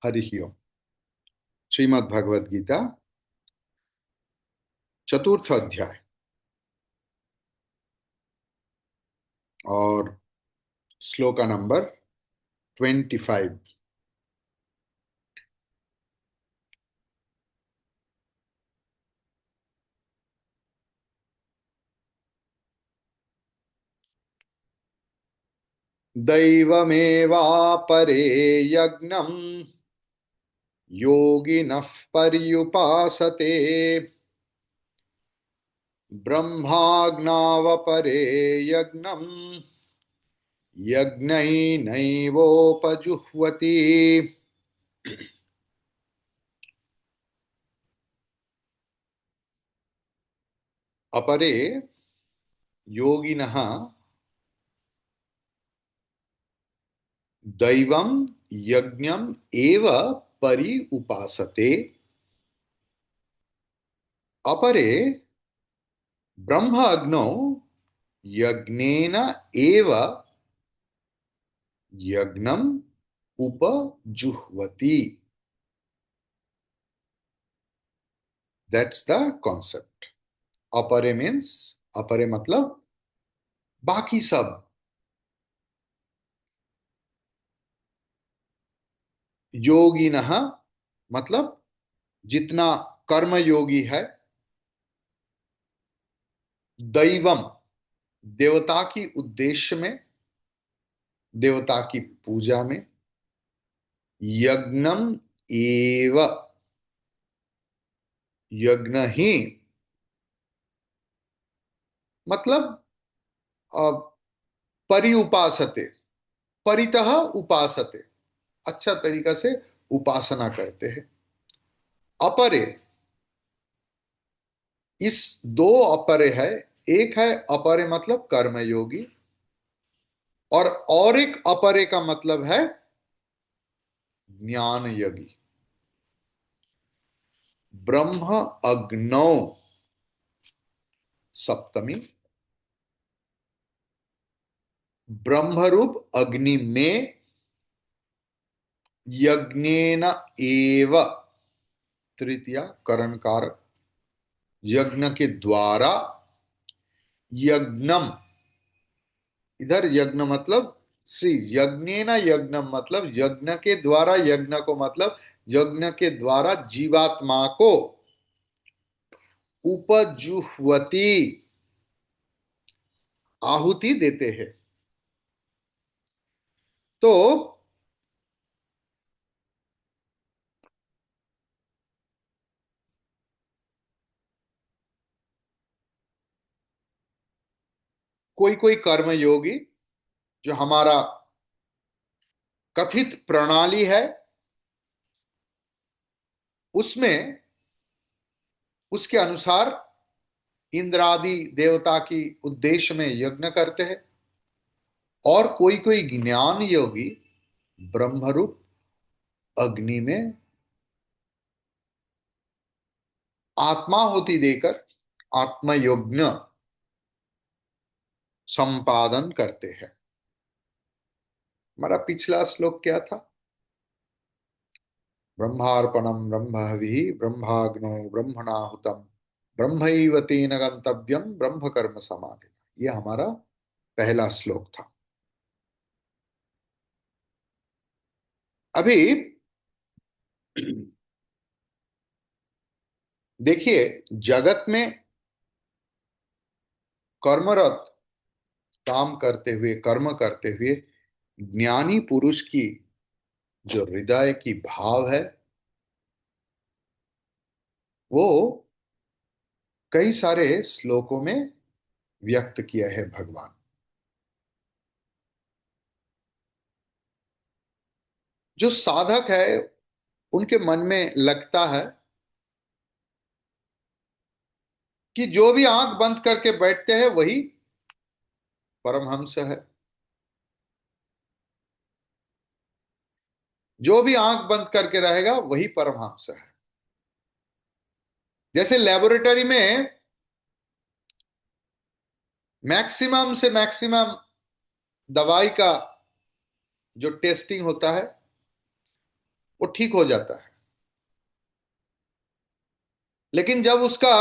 हरि ओम। श्रीमद् भगवद गीता चतुर्थ अध्याय और श्लोक नंबर 25। दैवमेवापरे यज्ञम् योगिनः पर्युपासते ब्रह्माज्ञावपरे यज्ञम् यज्ञैनैवोपजुह्वति। अपरे योगिनः दैवं यज्ञम् एव परि उपासते। अपरे ब्रह्म अग्नौ यज्ञेन एव यज्ञम उपजुह्वति। That's the concept. अपरे मीन्स, अपरे मतलब बाकी सब। योगिनः मतलब जितना कर्म योगी है। दैवम देवता की उद्देश्य में, देवता की पूजा में। यज्ञम एव यज्ञ ही मतलब परि उपासते, परितः उपासते, अच्छा तरीका से उपासना करते हैं। अपरे, इस दो अपरे है। एक है अपरे मतलब कर्मयोगी, और एक अपरे का मतलब है ज्ञान योगी। ब्रह्म अग्नौ सप्तमी, ब्रह्मरूप अग्नि में यज्ञेन एव तृतीया करण कारक, यज्ञ के द्वारा। यज्ञम, इधर यज्ञ मतलब श्री यज्ञेन यज्ञम मतलब यज्ञ के द्वारा, यज्ञ को मतलब यज्ञ के द्वारा जीवात्मा को उपजुह्वति आहुति देते हैं। तो कोई कोई कर्मयोगी जो हमारा कथित प्रणाली है, उसमें उसके अनुसार इंद्रादि देवता की उद्देश्य में यज्ञ करते हैं। और कोई कोई ज्ञान योगी ब्रह्मरूप अग्नि में आत्माहुति देकर आत्मयज्ञ संपादन करते हैं। हमारा पिछला श्लोक क्या था? ब्रह्मार्पणम ब्रह्महविः ब्रह्माग्नो ब्रह्मणाहुतम ब्रह्मैव तेन गंतव्यम ब्रह्म कर्म समाधि। ये हमारा पहला श्लोक था। अभी देखिए, जगत में कर्मरत, काम करते हुए, कर्म करते हुए ज्ञानी पुरुष की जो हृदय की भाव है, वो कई सारे श्लोकों में व्यक्त किया है भगवान। जो साधक है उनके मन में लगता है कि जो भी आंख बंद करके बैठते हैं वही परमहंस है। जो भी आंख बंद करके रहेगा वही परमहंस है। जैसे लेबोरेटरी में मैक्सिमम से मैक्सिमम दवाई का जो टेस्टिंग होता है, वो ठीक हो जाता है। लेकिन जब उसका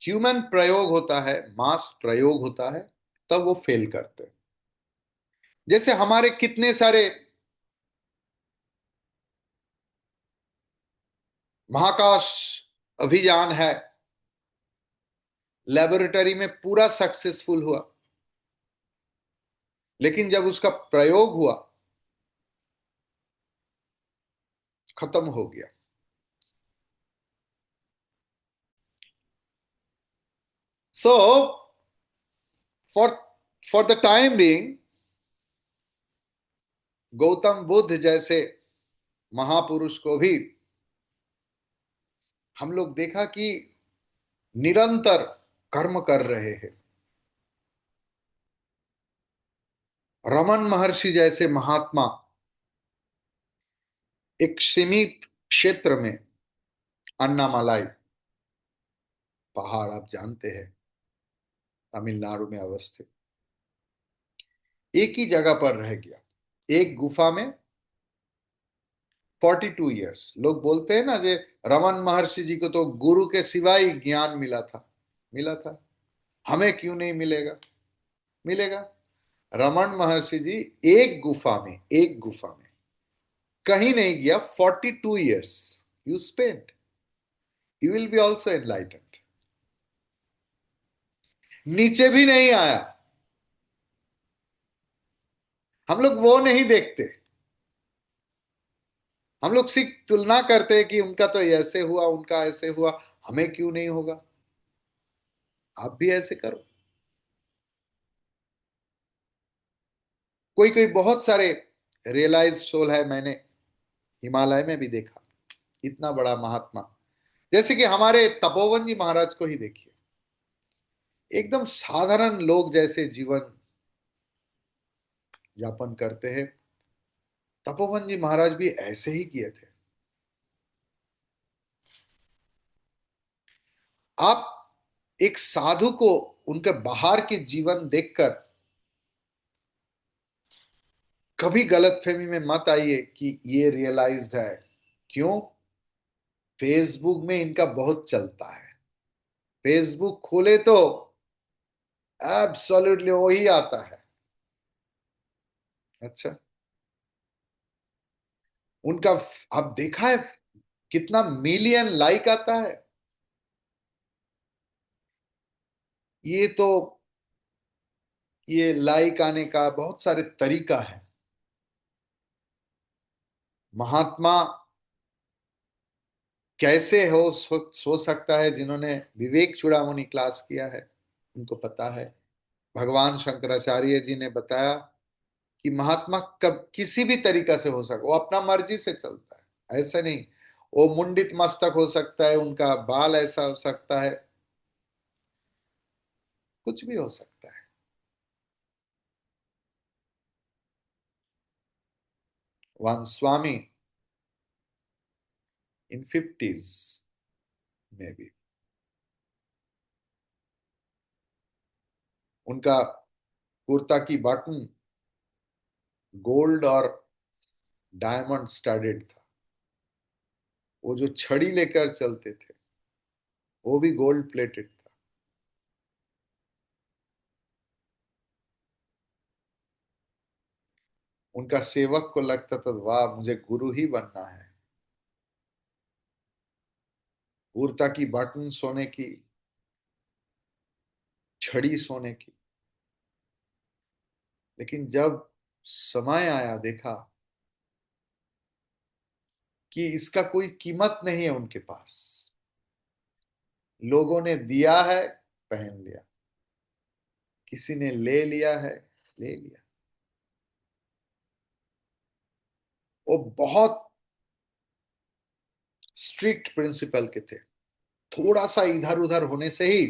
ह्यूमन प्रयोग होता है, मास प्रयोग होता है, तब वो फेल करते हैं। जैसे हमारे कितने सारे महाकाश अभियान है, लेबोरेटरी में पूरा सक्सेसफुल हुआ, लेकिन जब उसका प्रयोग हुआ, खत्म हो गया। So for for the time being, Gautam Buddha जैसे महापुरुष को भी हम लोग देखा कि निरंतर कर्म कर रहे हैं। रमन महर्षि जैसे महात्मा एक सीमित क्षेत्र में, अन्नामलाई पहाड़ आप जानते हैं, तमिलनाडु में अवस्थित, एक ही जगह पर रह गया, एक गुफा में 42 ईयर्स। लोग बोलते हैं ना, जे रमन महर्षि जी को तो गुरु के सिवाय ज्ञान मिला था, मिला था, हमें क्यों नहीं मिलेगा? मिलेगा। रमन महर्षि जी एक गुफा में, एक गुफा में कहीं नहीं गया, 42 years you spend, you will be also enlightened. नीचे भी नहीं आया। हम लोग वो नहीं देखते। हम लोग सिर्फ तुलना करते हैं कि उनका तो ऐसे हुआ, उनका ऐसे हुआ, हमें क्यों नहीं होगा? आप भी ऐसे करो। कोई कोई बहुत सारे रियलाइज सोल है, मैंने हिमालय में भी देखा, इतना बड़ा महात्मा। जैसे कि हमारे तपोवन जी महाराज को ही देखिए, एकदम साधारण लोग जैसे जीवन यापन करते हैं। तपोवन जी महाराज भी ऐसे ही किए थे। आप एक साधु को उनके बाहर के जीवन देखकर कभी गलतफहमी में मत आइए कि ये रियलाइज्ड है। क्यों? फेसबुक में इनका बहुत चलता है। फेसबुक खोले तो एब्सोल्युटली वही आता है। अच्छा, उनका आप देखा है कितना मिलियन लाइक आता है? ये तो, ये लाइक आने का बहुत सारे तरीका है। महात्मा कैसे हो सकता है? जिन्होंने विवेक चूड़ामणि क्लास किया है उनको पता है। भगवान शंकराचार्य जी ने बताया कि महात्मा कब किसी भी तरीका से हो सकता, वो अपना मर्जी से चलता है, ऐसा नहीं। वो मुंडित मस्तक हो सकता है, उनका बाल ऐसा हो सकता है, कुछ भी हो सकता है। वन स्वामी इन 50s में भी उनका कुर्ता की बटन गोल्ड और डायमंड स्टडेड था। वो जो छड़ी लेकर चलते थे वो भी गोल्ड प्लेटेड था। उनका सेवक को लगता था वाह मुझे गुरु ही बनना है। कुर्ता की बटन सोने की, छड़ी सोने की। लेकिन जब समय आया देखा कि इसका कोई कीमत नहीं है उनके पास। लोगों ने दिया है, पहन लिया, किसी ने ले लिया है, ले लिया। वो बहुत स्ट्रिक्ट प्रिंसिपल के थे। थोड़ा सा इधर उधर होने से ही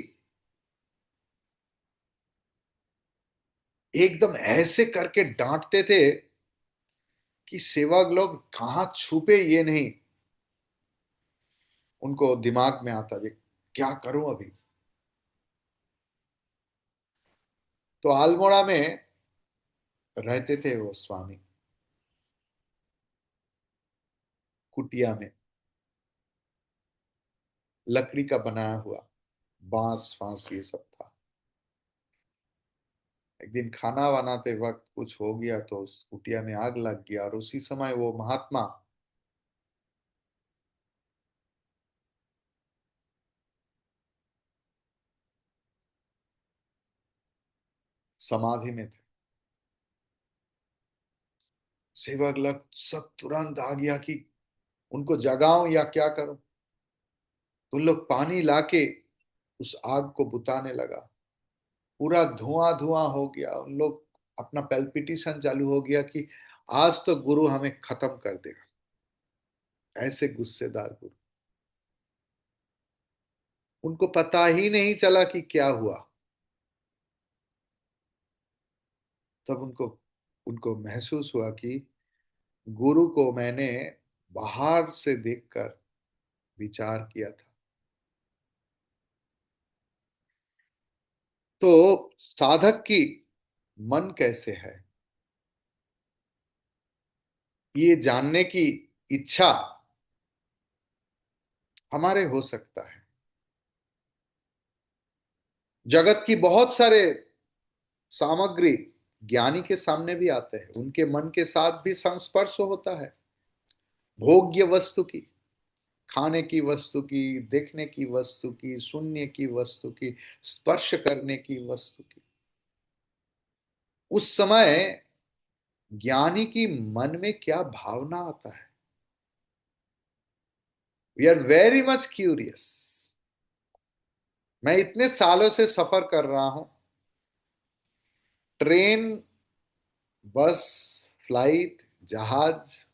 एकदम ऐसे करके डांटते थे कि सेवक लोग कहाँ छुपे ये नहीं उनको दिमाग में आता। ये क्या करूं अभी? तो अल्मोड़ा में रहते थे वो स्वामी। कुटिया में, लकड़ी का बनाया हुआ, बांस फांस ये सब था। एक दिन खाना बनाते वक्त कुछ हो गया तो उस कुटिया में आग लग गया, और उसी समय वो महात्मा समाधि में थे। सेवक लग सब तुरंत आ गया कि उनको जगाऊं या क्या करूं। तो उन लोग पानी लाके उस आग को बुताने लगा। पूरा धुआं धुआं हो गया। उन लोग अपना पेल्पिटेशन चालू हो गया कि आज तो गुरु हमें खत्म कर देगा। ऐसे गुस्सेदार गुरु, उनको पता ही नहीं चला कि क्या हुआ। तब उनको उनको महसूस हुआ कि गुरु को मैंने बाहर से देखकर विचार किया था। तो साधक की मन कैसे है, ये जानने की इच्छा हमारे हो सकता है। जगत की बहुत सारे सामग्री ज्ञानी के सामने भी आते हैं, उनके मन के साथ भी संस्पर्श होता है। भोग्य वस्तु की, खाने की वस्तु की, देखने की वस्तु की, सुनने की वस्तु की, स्पर्श करने की वस्तु की। उस समय ज्ञानी की मन में क्या भावना आता है? We are very much curious. मैं इतने सालों से सफर कर रहा हूं, ट्रेन, बस, फ्लाइट, जहाज,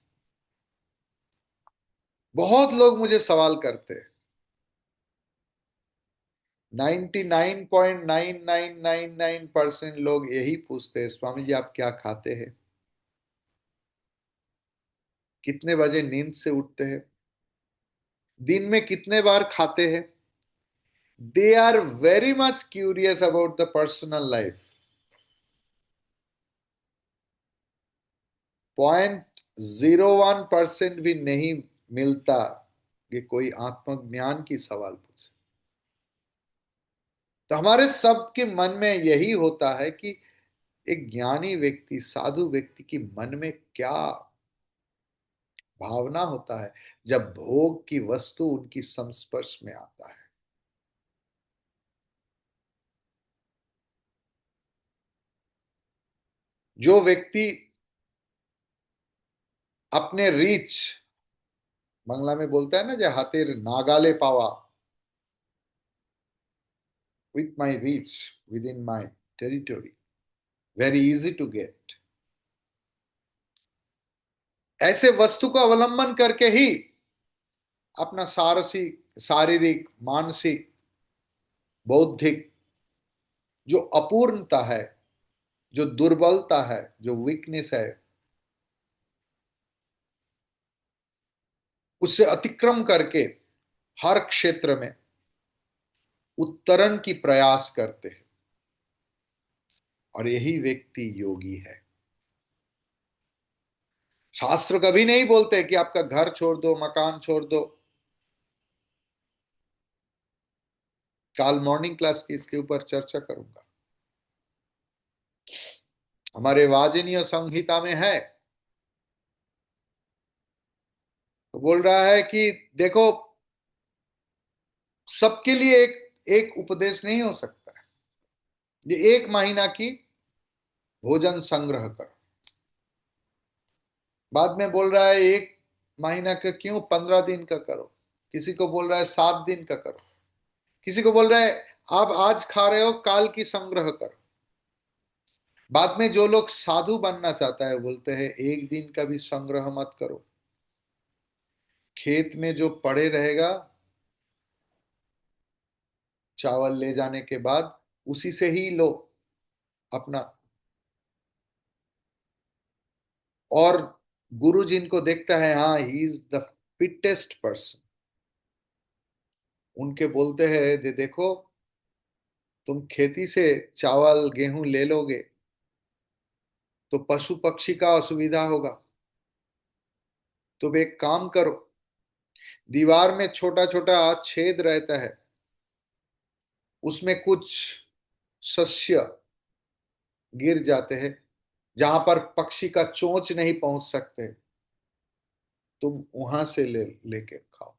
बहुत लोग मुझे सवाल करते हैं। 99.9999% लोग यही पूछते हैं, स्वामी जी आप क्या खाते हैं, कितने बजे नींद से उठते हैं, दिन में कितने बार खाते हैं। They are very much curious about the personal life. 0.01% भी नहीं मिलता कि कोई आत्मज्ञान की सवाल पूछे। तो हमारे सबके मन में यही होता है कि एक ज्ञानी व्यक्ति, साधु व्यक्ति की मन में क्या भावना होता है जब भोग की वस्तु उनकी संस्पर्श में आता है। जो व्यक्ति अपने रीच, बांग्ला में बोलता है ना, जो हाथेर नागाले पावा, with my reach, within my territory, very easy to get, ऐसे वस्तु को अवलंबन करके ही अपना सारसिक, शारीरिक, मानसिक, बौद्धिक जो अपूर्णता है, जो दुर्बलता है, जो वीकनेस है, उससे अतिक्रम करके हर क्षेत्र में उत्तरण की प्रयास करते हैं। और यही व्यक्ति योगी है। शास्त्र कभी नहीं बोलते कि आपका घर छोड़ दो, मकान छोड़ दो। कल मॉर्निंग क्लास की इसके ऊपर चर्चा करूंगा। हमारे वाजनीय संहिता में है, तो बोल रहा है कि देखो, सबके लिए एक एक उपदेश नहीं हो सकता है। ये 1 महीना की भोजन संग्रह करो। बाद में बोल रहा है 1 महीना का क्यों, 15 दिन का करो। किसी को बोल रहा है 7 दिन का करो। किसी को बोल रहा है आप आज खा रहे हो, काल की संग्रह करो। बाद में जो लोग साधु बनना चाहता है बोलते हैं 1 दिन का भी संग्रह मत करो। खेत में जो पड़े रहेगा, चावल ले जाने के बाद उसी से ही लो अपना। और गुरु जिनको देखता है, हाँ he is the fittest person, उनके बोलते हैं जे देखो, तुम खेती से चावल गेहूं ले लोगे तो पशु पक्षी का असुविधा होगा। तुम एक काम करो, दीवार में छोटा छोटा छेद रहता है, उसमें कुछ सस्य गिर जाते हैं, जहां पर पक्षी का चोंच नहीं पहुंच सकते, तुम वहां से लेके खाओ।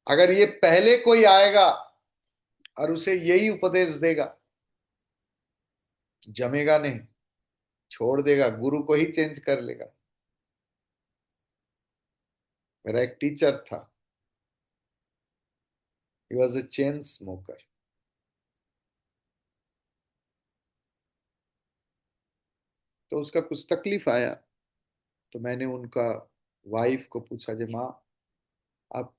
अगर ये पहले कोई आएगा और उसे यही उपदेश देगा, जमेगा नहीं, छोड़ देगा, गुरु को ही चेंज कर लेगा। मेरा एक टीचर था, he was a chain smoker. तो उसका कुछ तकलीफ आया, तो मैंने उनका वाइफ को पूछा, जे माँ, आप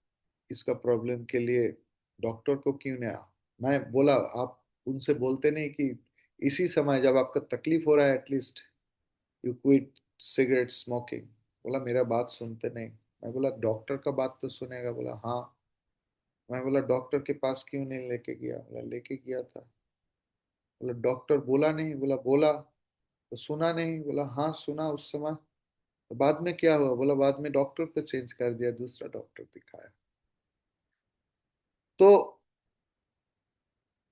इसका प्रॉब्लम के लिए डॉक्टर को क्यों नहीं आ? मैं बोला, आप उनसे बोलते नहीं कि इसी समय जब आपका तकलीफ हो रहा है at least you quit cigarette smoking? बोला मेरा बात सुनते नहीं। मैं बोला डॉक्टर का बात तो सुनेगा। बोला हाँ। मैं बोला डॉक्टर के पास क्यों नहीं लेके गया? बोला लेके गया था। बोला डॉक्टर बोला नहीं? बोला बोला। तो सुना नहीं? बोला हाँ सुना उस समय। तो बाद में क्या हुआ? बोला बाद में डॉक्टर को चेंज कर दिया, दूसरा डॉक्टर दिखाया। तो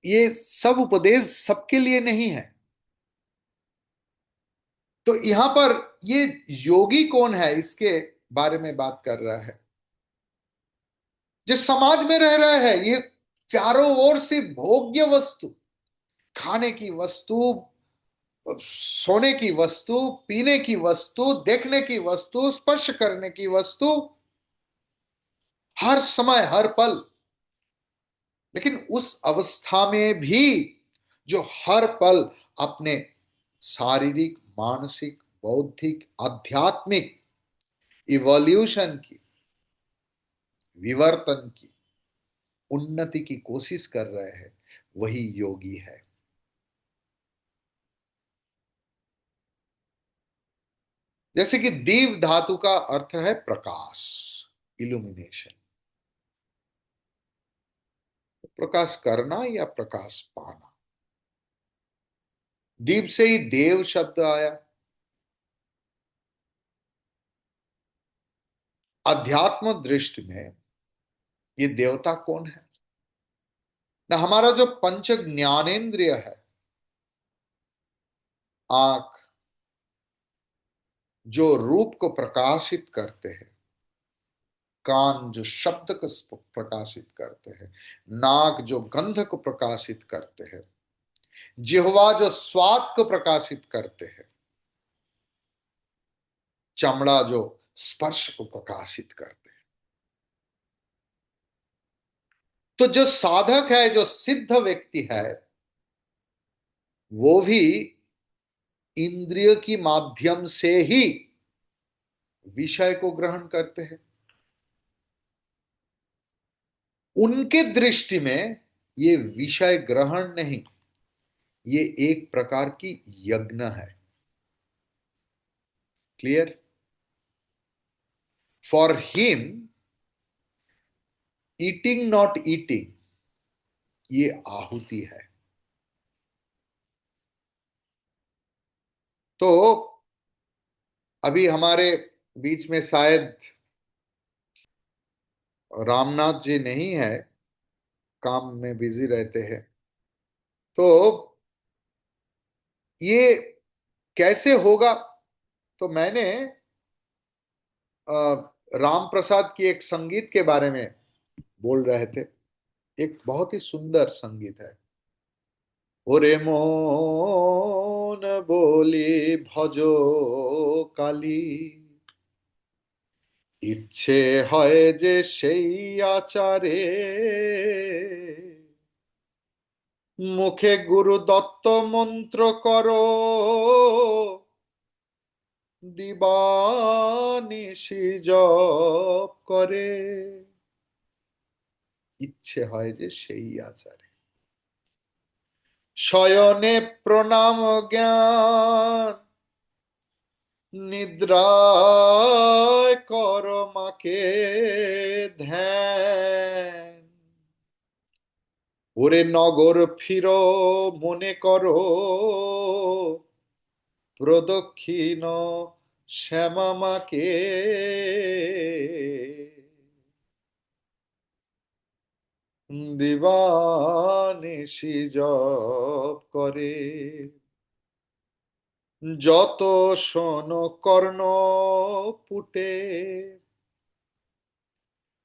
ये सब उपदेश सबके लिए नहीं है। तो यहां पर ये योगी कौन है, इसके बारे में बात कर रहा है। जिस समाज में रह रहा है, ये चारों ओर से भोग्य वस्तु, खाने की वस्तु, सोने की वस्तु, पीने की वस्तु, देखने की वस्तु, स्पर्श करने की वस्तु, हर समय हर पल। लेकिन उस अवस्था में भी जो हर पल अपने शारीरिक, मानसिक, बौद्धिक, आध्यात्मिक इवोल्यूशन की, विवर्तन की, उन्नति की कोशिश कर रहे हैं, वही योगी है। जैसे कि दीव धातु का अर्थ है प्रकाश, इल्यूमिनेशन। प्रकाश करना या प्रकाश पाना। दीप से ही देव शब्द आया। अध्यात्म दृष्टि में ये देवता कौन है ना? हमारा जो पंच ज्ञानेंद्रिय है, आंख जो रूप को प्रकाशित करते हैं, कान जो शब्द को प्रकाशित करते हैं, नाक जो गंध को प्रकाशित करते हैं, जिह्वा जो स्वाद को प्रकाशित करते हैं, चमड़ा जो स्पर्श को प्रकाशित करते हैं। तो जो साधक है, जो सिद्ध व्यक्ति है, वो भी इंद्रिय की माध्यम से ही विषय को ग्रहण करते हैं। उनके दृष्टि में ये विषय ग्रहण नहीं, ये एक प्रकार की यज्ञ है। Clear? For him eating not eating, ये आहुति है। तो अभी हमारे बीच में शायद रामनाथ जी नहीं है, काम में बिजी रहते हैं। तो ये कैसे होगा? तो मैंने राम प्रसाद की एक संगीत के बारे में बोल रहे थे। एक बहुत ही सुंदर संगीत है। ओरे मोन बोली भजो काली, ইচ্ছে হয় যে সেই আচারে, মুখে গুরু দত্ত মন্ত্র করো, দিবানিশি জপ করে। ইচ্ছে হয় যে সেই আচারে, শয়নে প্রণাম জ্ঞান, নিদ্রায় কর মাকে ধ্যান। ওরে নগর ফিরো মনে করো, প্রদক্ষিণ শ্যামা মাকে দিবানিশি জপ করে, যত শোন কর্ণ পুটে,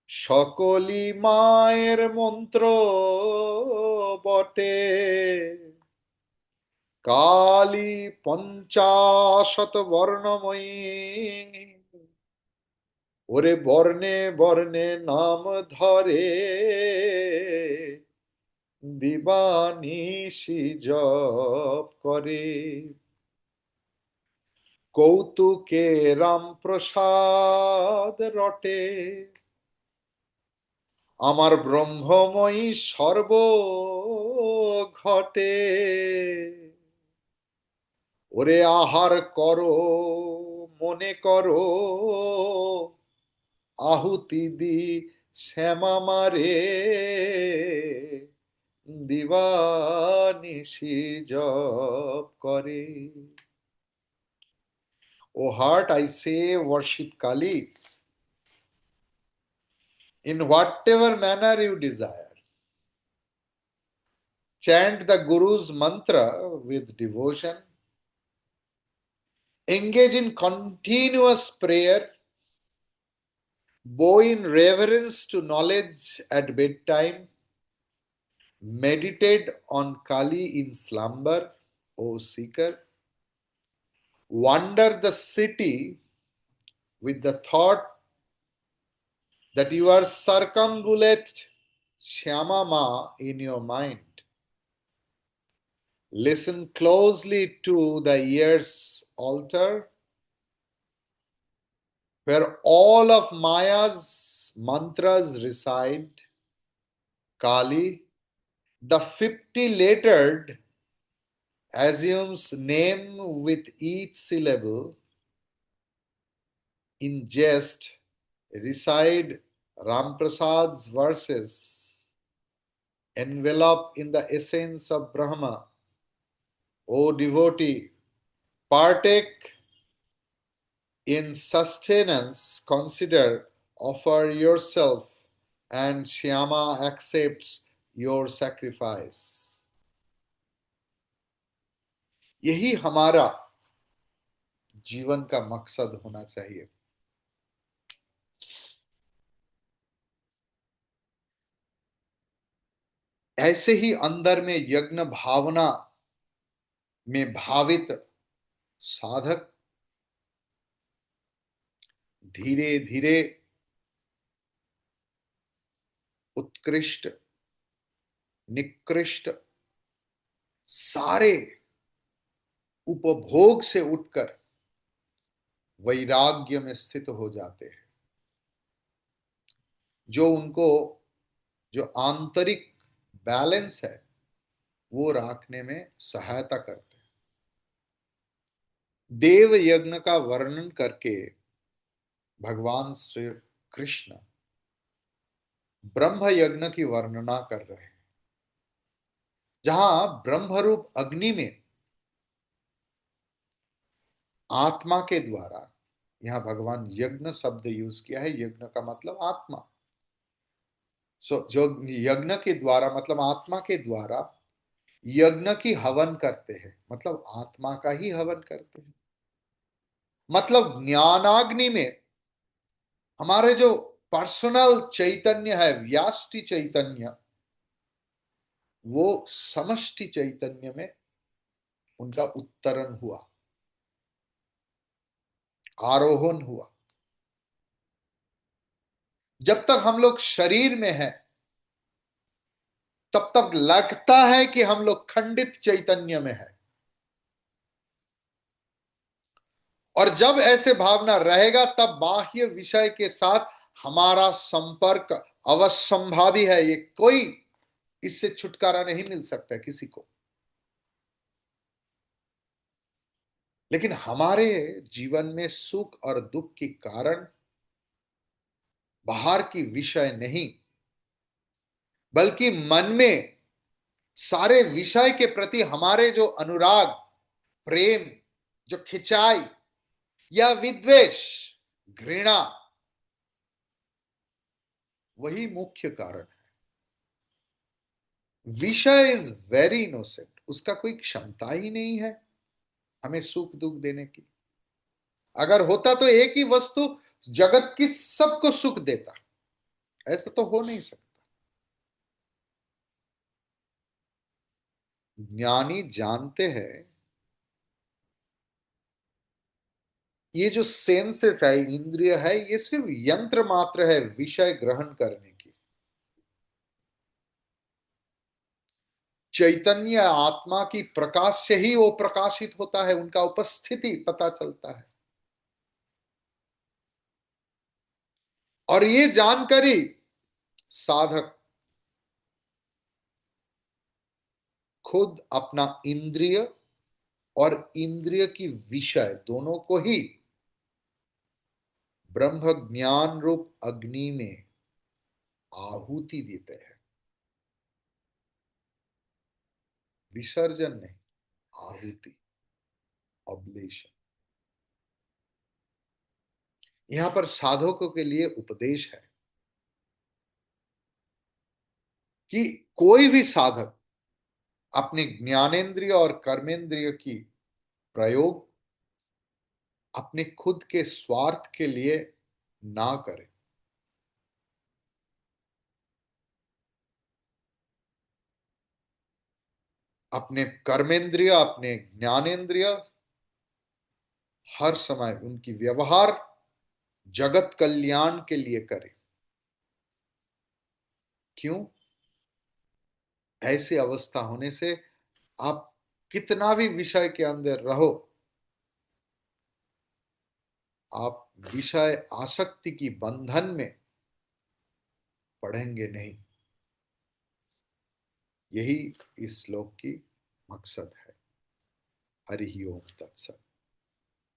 সকলি মায়ের মন্ত্র বটে, কালী পঞ্চাশত বর্ণময়ী, ওরে বর্ণে বর্ণে নাম ধরে, দিবানিশি জপ করে। কৌতুকে রামপ্রসাদ রটে, আমার ব্রহ্মময়ী সর্ব ঘটে, ওরে আহার করো মনে করো, আহুতি দি শ্যামা মারে, দিবানিশি জপ করে। O heart, I say, worship Kali in whatever manner you desire. Chant the Guru's mantra with devotion. Engage in continuous prayer. Bow in reverence to knowledge at bedtime. Meditate on Kali in slumber, O seeker. Wander the city with the thought that you are circumambulate Shyama Ma in your mind. Listen closely to the ear's altar, where all of Maya's mantras reside. Kali, the 50-lettered, assumes name with each syllable. In jest, recite Ramprasad's verses, enveloped in the essence of Brahma. O devotee, partake in sustenance, consider, offer yourself, and Shyama accepts your sacrifice. यही हमारा जीवन का मकसद होना चाहिए। ऐसे ही अंदर में यज्ञ भावना में भावित साधक धीरे धीरे उत्कृष्ट, निकृष्ट सारे उपभोग से उठकर वैराग्य में स्थित हो जाते हैं, जो उनको जो आंतरिक बैलेंस है वो रखने में सहायता करते हैं। देव यज्ञ का वर्णन करके भगवान श्री कृष्ण ब्रह्म यज्ञ की वर्णना कर रहे हैं, जहां ब्रह्मरूप अग्नि में आत्मा के द्वारा, यहां भगवान यज्ञ शब्द यूज किया है, यज्ञ का मतलब आत्मा। जो यज्ञ के द्वारा मतलब आत्मा के द्वारा यज्ञ की हवन करते हैं, मतलब आत्मा का ही हवन करते हैं। मतलब ज्ञानाग्नि में हमारे जो पर्सनल चैतन्य है, व्याष्टि चैतन्य, वो समष्टि चैतन्य में उनका उत्तरण हुआ, आरोहण हुआ। जब तक हम लोग शरीर में हैं तब तक लगता है कि हम लोग खंडित चैतन्य में है, और जब ऐसे भावना रहेगा तब बाह्य विषय के साथ हमारा संपर्क अवश्यंभावी है। ये कोई इससे छुटकारा नहीं मिल सकता किसी को। लेकिन हमारे जीवन में सुख और दुख के कारण बाहर की विषय नहीं, बल्कि मन में सारे विषय के प्रति हमारे जो अनुराग, प्रेम, जो खिंचाई, या विद्वेष, घृणा, वही मुख्य कारण है। विषय इज वेरी इनोसेंट, उसका कोई क्षमता ही नहीं है हमें सुख दुख देने की। अगर होता तो एक ही वस्तु जगत की सबको सुख देता, ऐसा तो हो नहीं सकता। ज्ञानी जानते हैं ये जो सेंसेस है, इंद्रिय है, ये सिर्फ यंत्र मात्र है विषय ग्रहण करने की। चैतन्य आत्मा की प्रकाश से ही वो प्रकाशित होता है, उनका उपस्थिति पता चलता है। और ये जानकारी साधक खुद अपना इंद्रिय और इंद्रिय की विषय दोनों को ही ब्रह्म ज्ञान रूप अग्नि में आहुति देते हैं। विसर्जन नहीं, आहुति, ऑब्लेशन। यहां पर साधकों के लिए उपदेश है कि कोई भी साधक अपने ज्ञानेंद्रिय और कर्मेंद्रिय की प्रयोग अपने खुद के स्वार्थ के लिए ना करे। अपने कर्मेंद्रिय, अपने ज्ञानेंद्रिय हर समय उनकी व्यवहार जगत कल्याण के लिए करे। क्यों? ऐसी अवस्था होने से आप कितना भी विषय के अंदर रहो, आप विषय आसक्ति की बंधन में पड़ेंगे नहीं। यही इस श्लोक की मकसद है। हरि ओम तत्सत।